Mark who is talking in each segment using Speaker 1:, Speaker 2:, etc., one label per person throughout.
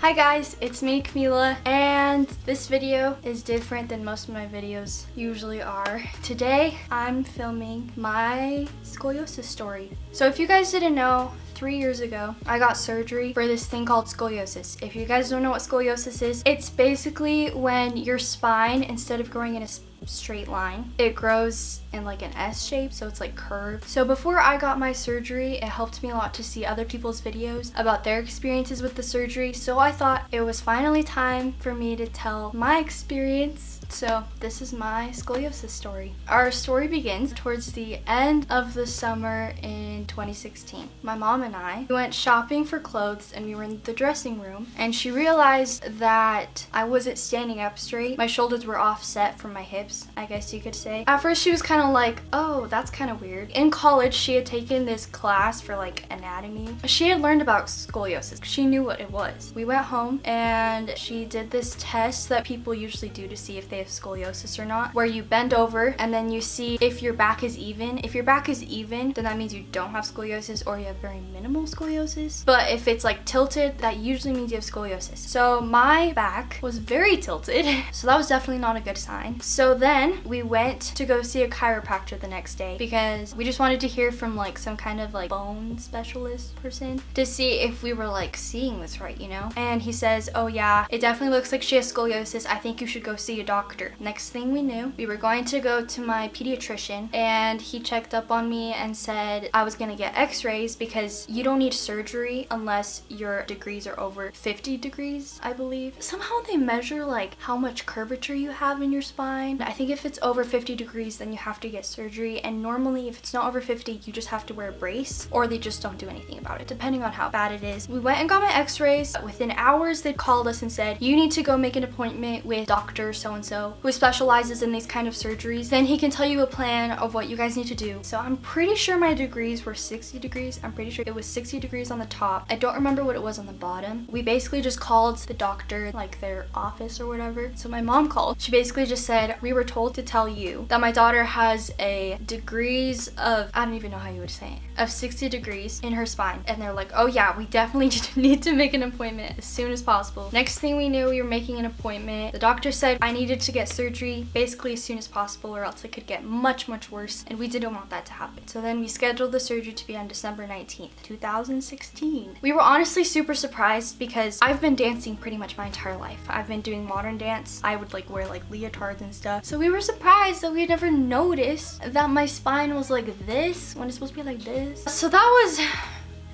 Speaker 1: Hi guys, it's me, Camila, and this video is different than most of my videos usually are. Today, I'm filming my scoliosis story. So if you guys didn't know, 3 years ago, I got surgery for this thing called scoliosis. If you guys don't know what scoliosis is, it's basically when your spine, instead of growing in a straight line, it grows in like an S shape, so it's like curved. So before I got my surgery, it helped me a lot to see other people's videos about their experiences with the surgery. So I thought it was finally time for me to tell my experience. So this is my scoliosis story. Our story begins towards the end of the summer in 2016. My mom and I went shopping for clothes and we were in the dressing room, and she realized that I wasn't standing up straight. My shoulders were offset from my hips, I guess you could say. At first she was kind of like, oh, that's kind of weird. In college, she had taken this class for like anatomy. She had learned about scoliosis. She knew what it was. We went home and she did this test that people usually do to see if they have scoliosis or not, where you bend over and then you see if your back is even. If your back is even, then that means you don't have scoliosis or you have very minimal scoliosis. But if it's like tilted, that usually means you have scoliosis. So my back was very tilted, so that was definitely not a good sign. So then we went to go see a chiropractor the next day because we just wanted to hear from like some kind of like bone specialist person to see if we were like seeing this right, you know? And he says, oh yeah, it definitely looks like she has scoliosis. I think you should go see a doctor. Next thing we knew, we were going to go to my pediatrician, and he checked up on me and said I was gonna get x-rays because you don't need surgery unless your degrees are over 50 degrees, I believe. Somehow they measure like how much curvature you have in your spine. I think if it's over 50 degrees, then you have to get surgery, and normally if it's not over 50, you just have to wear a brace, or they just don't do anything about it, depending on how bad it is. We went and got my x-rays. Within hours, they called us and said, you need to go make an appointment with Dr. So-and-so who specializes in these kind of surgeries. Then he can tell you a plan of what you guys need to do. So I'm pretty sure my degrees were 60 degrees. I'm pretty sure it was 60 degrees on the top. I don't remember what it was on the bottom. We basically just called the doctor, like their office or whatever. So my mom called. She basically just said, we were told to tell you that my daughter has a degrees of, I don't even know how you would say it, of 60 degrees in her spine. And they're like, oh yeah, we definitely need to make an appointment as soon as possible. Next thing we knew, we were making an appointment. The doctor said I needed to get surgery basically as soon as possible, or else it could get much worse, and we didn't want that to happen. So then we scheduled the surgery to be on December 19th, 2016. We were honestly super surprised because I've been dancing pretty much my entire life. I've been doing modern dance. I would like wear like leotards and stuff. So we were surprised that we had never noticed that my spine was like this when it's supposed to be like this. So that was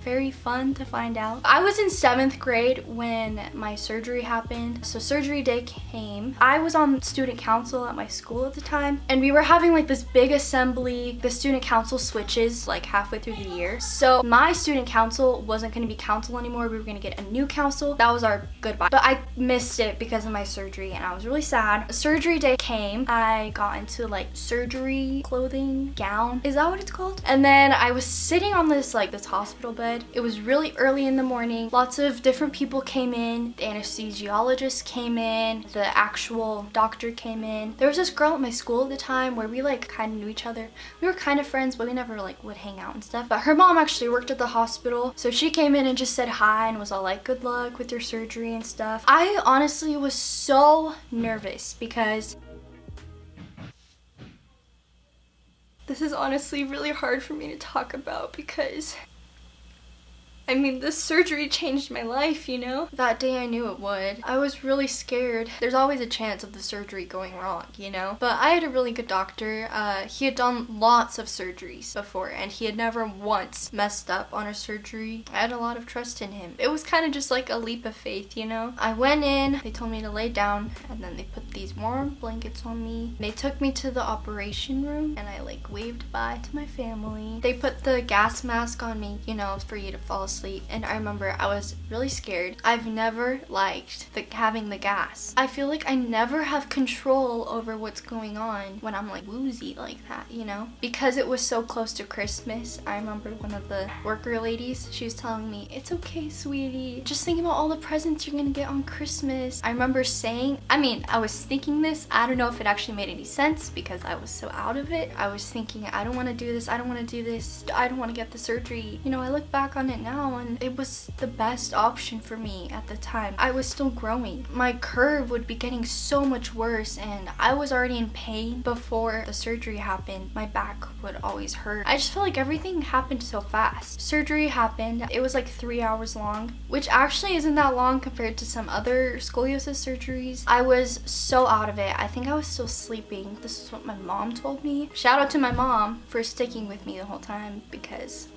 Speaker 1: very fun to find out. I was in 7th grade when my surgery happened. So surgery day came. I was on student council at my school at the time, and we were having like this big assembly. The student council switches like halfway through the year. So my student council wasn't going to be council anymore. We were going to get a new council. That was our goodbye. But I missed it because of my surgery, and I was really sad. Surgery day came. I got into like surgery clothing, gown. Is that what it's called? And then I was sitting on this hospital bed. It was really early in the morning. Lots of different people came in. The anesthesiologist came in. The actual doctor came in. There was this girl at my school at the time where we like kind of knew each other. We were kind of friends, but we never like would hang out and stuff. But her mom actually worked at the hospital, so she came in and just said hi and was all like, good luck with your surgery and stuff. I honestly was so nervous because this is honestly really hard for me to talk about because I mean, this surgery changed my life, you know? That day I knew it would. I was really scared. There's always a chance of the surgery going wrong, you know? But I had a really good doctor. He had done lots of surgeries before, and he had never once messed up on a surgery. I had a lot of trust in him. It was kind of just like a leap of faith, you know? I went in, they told me to lay down, and then they put these warm blankets on me. They took me to the operation room, and I like waved bye to my family. They put the gas mask on me, you know, for you to fall asleep. And I remember I was really scared. I've never liked having the gas. I feel like I never have control over what's going on when I'm like woozy like that, you know? Because it was so close to Christmas, I remember one of the worker ladies, she was telling me, it's okay, sweetie. Just think about all the presents you're gonna get on Christmas. I remember saying, I was thinking this. I don't know if it actually made any sense because I was so out of it. I was thinking, I don't want to do this. I don't want to do this. I don't want to get the surgery. You know, I look back on it now now, and it was the best option for me at the time. I was still growing. My curve would be getting so much worse, and I was already in pain before the surgery happened. My back would always hurt. I just feel like everything happened so fast. Surgery happened. It was like 3 hours long, which actually isn't that long compared to some other scoliosis surgeries. I was so out of it. I think I was still sleeping. This is what my mom told me. Shout out to my mom for sticking with me the whole time, because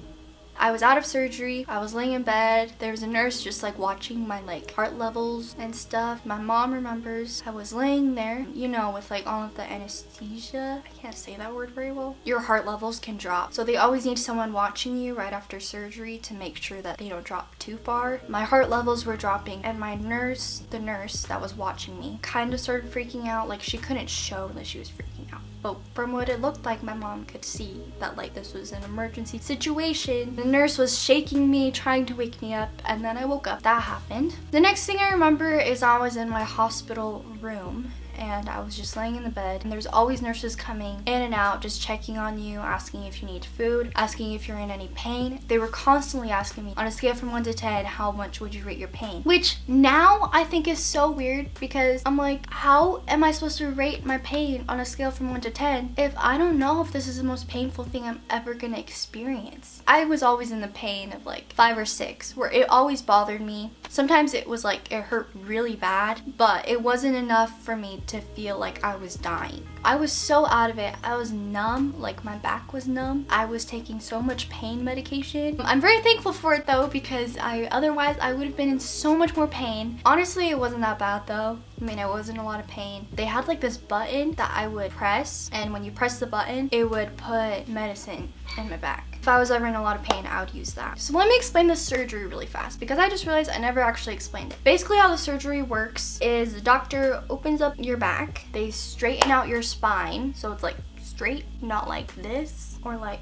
Speaker 1: I was out of surgery. I was laying in bed. There was a nurse just like watching my like heart levels and stuff. My mom remembers I was laying there, you know, with like all of the anesthesia. I can't say that word very well. Your heart levels can drop. So they always need someone watching you right after surgery to make sure that they don't drop too far. My heart levels were dropping, and my nurse, the nurse that was watching me, kind of started freaking out. Like, she couldn't show that she was freaking out. But from what it looked like, my mom could see that like this was an emergency situation. The nurse was shaking me, trying to wake me up, and then I woke up. That happened. The next thing I remember is I was in my hospital room, and I was just laying in the bed, and there's always nurses coming in and out, just checking on you, asking if you need food, asking if you're in any pain. They were constantly asking me, on a scale from 1 to 10, how much would you rate your pain? Which now I think is so weird, because I'm like, how am I supposed to rate my pain on a scale from 1 to 10 if I don't know if this is the most painful thing I'm ever gonna experience? I was always in the pain of like 5 or 6, where it always bothered me. Sometimes it was like it hurt really bad, but it wasn't enough for me to feel like I was dying. I was so out of it. I was numb, like my back was numb. I was taking so much pain medication. I'm very thankful for it though, because otherwise I would have been in so much more pain. Honestly, it wasn't that bad though. I mean, I was in a lot of pain. They had like this button that I would press, and when you press the button, it would put medicine in my back. If I was ever in a lot of pain, I would use that. So let me explain the surgery really fast, because I just realized I never actually explained it. Basically, how the surgery works is the doctor opens up your back, they straighten out your spine, so it's like straight, not like this, or like.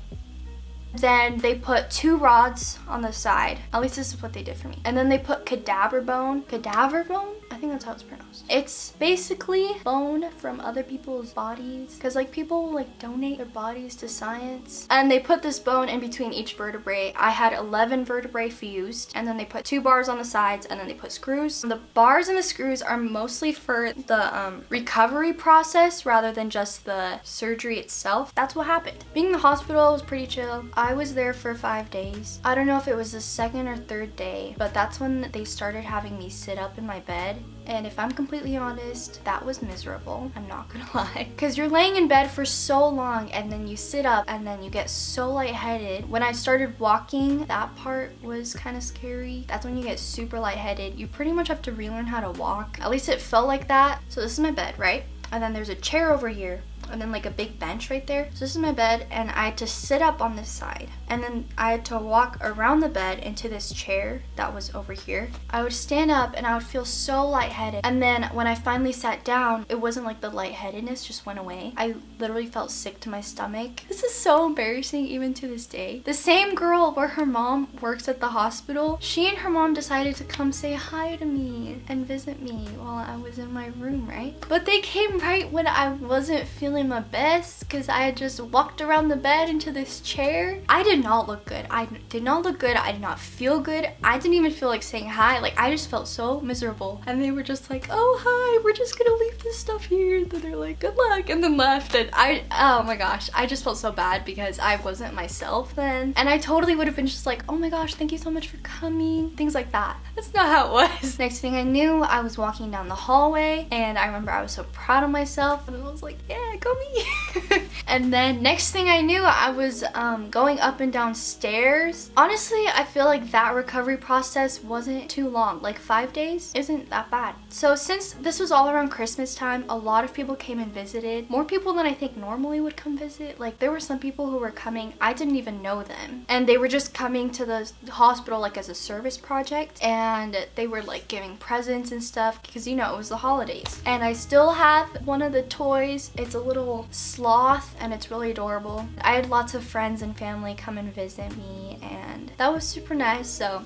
Speaker 1: Then they put 2 rods on the side. At least this is what they did for me. And then they put cadaver bone. Cadaver bone? I think that's how it's pronounced. It's basically bone from other people's bodies, because like people like donate their bodies to science, and they put this bone in between each vertebrae. I had 11 vertebrae fused, and then they put 2 bars on the sides, and then they put screws. The bars and the screws are mostly for the recovery process rather than just the surgery itself. That's what happened. Being in the hospital was pretty chill. I was there for 5 days. I don't know if it was the 2nd or 3rd day, but that's when they started having me sit up in my bed. And if I'm completely honest, that was miserable. I'm not gonna lie. Because you're laying in bed for so long, and then you sit up, and then you get so lightheaded. When I started walking, that part was kind of scary. That's when you get super lightheaded. You pretty much have to relearn how to walk. At least it felt like that. So this is my bed, right? And then there's a chair over here, and then like a big bench right there. So this is my bed, and I had to sit up on this side, and then I had to walk around the bed into this chair that was over here. I would stand up and I would feel so lightheaded, and then when I finally sat down, it wasn't like the lightheadedness just went away. I literally felt sick to my stomach. This is so embarrassing even to this day. The same girl where her mom works at the hospital, she and her mom decided to come say hi to me and visit me while I was in my room, right? But they came right when I wasn't feeling my best, because I had just walked around the bed into this chair. I did not look good. I did not look good. I did not feel good. I didn't even feel like saying hi. Like, I just felt so miserable. And they were just like, oh, hi, we're just gonna leave this stuff here. Then they're like, good luck, and then left. And oh my gosh, I just felt so bad because I wasn't myself then. And I totally would have been just like, oh my gosh, thank you so much for coming. Things like that. That's not how it was. Next thing I knew, I was walking down the hallway, and I remember I was so proud of myself, and I was like, yeah, go me. And then next thing I knew, I was going up and down stairs. Honestly, I feel like that recovery process wasn't too long. Like 5 days isn't that bad. So since this was all around Christmas time, a lot of people came and visited. More people than I think normally would come visit. Like, there were some people who were coming, I didn't even know them, and they were just coming to the hospital like as a service project, and they were like giving presents and stuff, because you know it was the holidays. And I still have one of the toys. It's a little sloth, and it's really adorable. I had lots of friends and family come and visit me, and that was super nice. So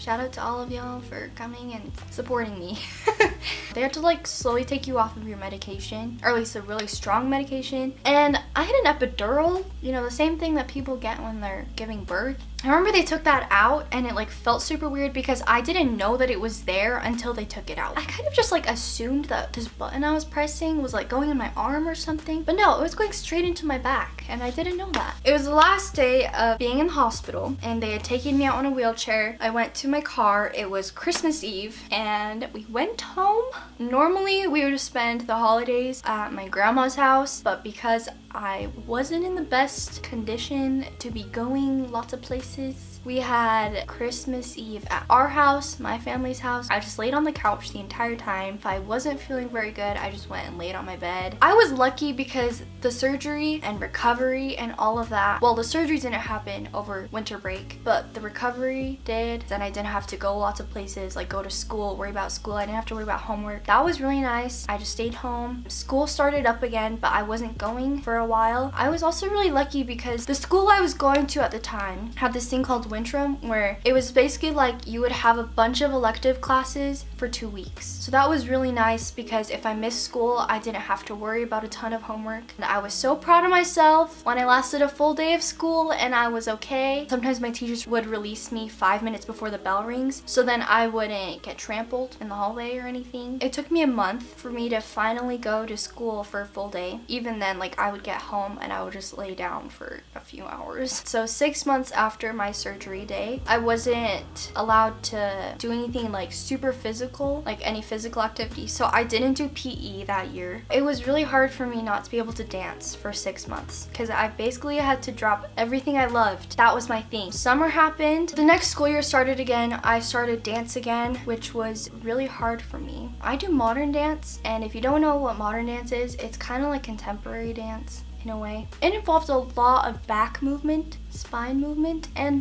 Speaker 1: Shout out to all of y'all for coming and supporting me. They had to like slowly take you off of your medication, or at least a really strong medication. And I had an epidural, you know, the same thing that people get when they're giving birth. I remember they took that out and it like felt super weird because I didn't know that it was there until they took it out. I kind of just like assumed that this button I was pressing was like going in my arm or something, but no, it was going straight into my back and I didn't know that. It was the last day of being in the hospital and they had taken me out on a wheelchair. I went to my car. It was Christmas Eve and we went home. Normally we would spend the holidays at my grandma's house, but because I wasn't in the best condition to be going lots of places, we had Christmas Eve at our house, my family's house. I just laid on the couch the entire time. If I wasn't feeling very good, I just went and laid on my bed. I was lucky because the surgery and recovery and all of that, well, the surgery didn't happen over winter break, but the recovery did. Then I didn't have to go lots of places, like go to school, worry about school. I didn't have to worry about homework. That was really nice. I just stayed home. School started up again, but I wasn't going for a while. I was also really lucky because the school I was going to at the time had this thing called Wintrum, where it was basically like you would have a bunch of elective classes for 2 weeks. So that was really nice because if I missed school, I didn't have to worry about a ton of homework. And I was so proud of myself when I lasted a full day of school and I was okay. Sometimes my teachers would release me 5 minutes before the bell rings, so then I wouldn't get trampled in the hallway or anything. It took me a month for me to finally go to school for a full day. Even then, like I would get home and I would just lay down for a few hours. So 6 months after my surgery day, I wasn't allowed to do anything like super physical, like any physical activity. So I didn't do PE that year. It was really hard for me not to be able to dance for 6 months because I basically had to drop everything I loved. That was my thing. Summer happened. The next school year started again. I started dance again, which was really hard for me. I do modern dance, and if you don't know what modern dance is, it's kind of like contemporary dance in a way. It involved a lot of back movement, spine movement, and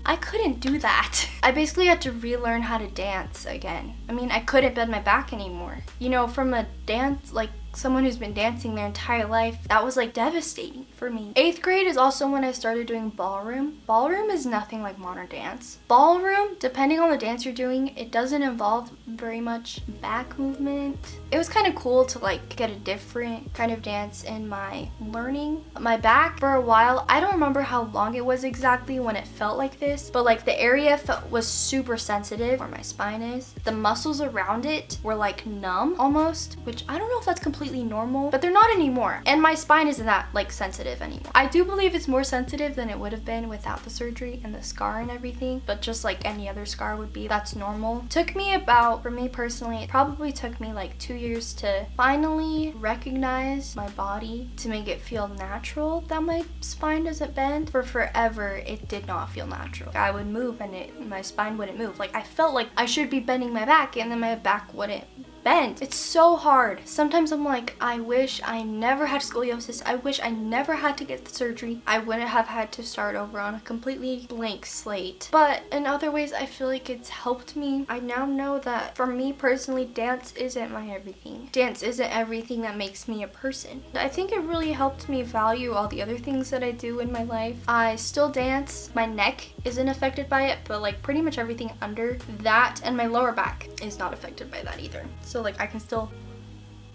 Speaker 1: I couldn't do that. I basically had to relearn how to dance again. I mean, I couldn't bend my back anymore. You know, from a dance, like someone who's been dancing their entire life, that was like devastating for me. 8th grade is also when I started doing ballroom. Ballroom is nothing like modern dance. Ballroom, depending on the dance you're doing, it doesn't involve very much back movement. It was kind of cool to like get a different kind of dance in my learning. My back for a while, I don't remember how long it was exactly when it felt like this, but like the area was super sensitive where my spine is. The muscles around it were like numb almost, which I don't know if that's completely normal, but they're not anymore. And my spine isn't that like sensitive anymore. I do believe it's more sensitive than it would have been without the surgery and the scar and everything, but just like any other scar would be, that's normal. Took me about, for me personally, it probably took me like 2 years to finally recognize my body, to make it feel natural that my spine doesn't bend. For forever, it did not feel natural. I would move and my spine wouldn't move. Like I felt like I should be bending my back and then my back wouldn't bend. It's so hard. Sometimes I'm like, I wish I never had scoliosis. I wish I never had to get the surgery. I wouldn't have had to start over on a completely blank slate. But in other ways, I feel like it's helped me. I now know that for me personally, dance isn't my everything. Dance isn't everything that makes me a person. I think it really helped me value all the other things that I do in my life. I still dance. My neck isn't affected by it, but like pretty much everything under that and my lower back is not affected by that either. So like I can still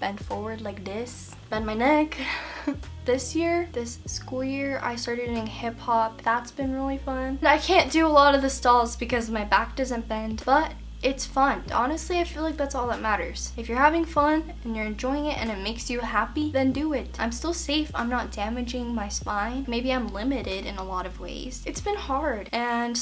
Speaker 1: bend forward like this, bend my neck. This school year, I started doing hip hop. That's been really fun. I can't do a lot of the stalls because my back doesn't bend, but it's fun. Honestly, I feel like that's all that matters. If you're having fun and you're enjoying it and it makes you happy, then do it. I'm still safe. I'm not damaging my spine. Maybe I'm limited in a lot of ways. It's been hard, and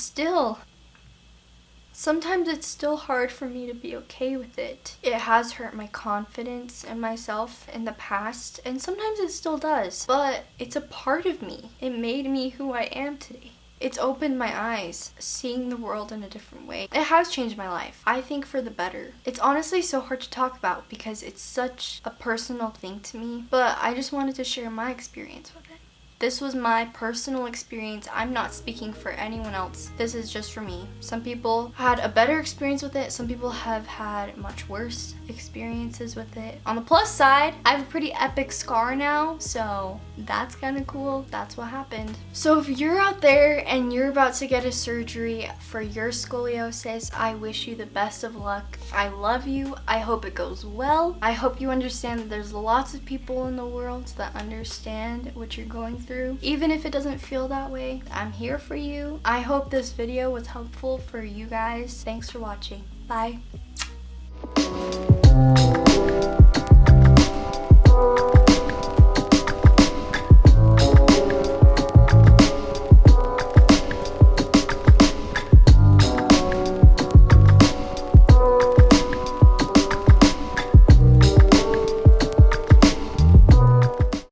Speaker 1: sometimes it's still hard for me to be okay with it. It has hurt my confidence in myself in the past, and sometimes it still does, but it's a part of me. It made me who I am today. It's opened my eyes, seeing the world in a different way. It has changed my life, I think for the better. It's honestly so hard to talk about because it's such a personal thing to me, but I just wanted to share my experience with it. This was my personal experience. I'm not speaking for anyone else. This is just for me. Some people had a better experience with it. Some people have had much worse experiences with it. On the plus side, I have a pretty epic scar now, so that's kind of cool. That's what happened. So if you're out there and you're about to get a surgery for your scoliosis, I wish you the best of luck. I love you. I hope it goes well. I hope you understand that there's lots of people in the world that understand what you're going through. Even if it doesn't feel that way, I'm here for you. I hope this video was helpful for you guys. Thanks for watching. Bye.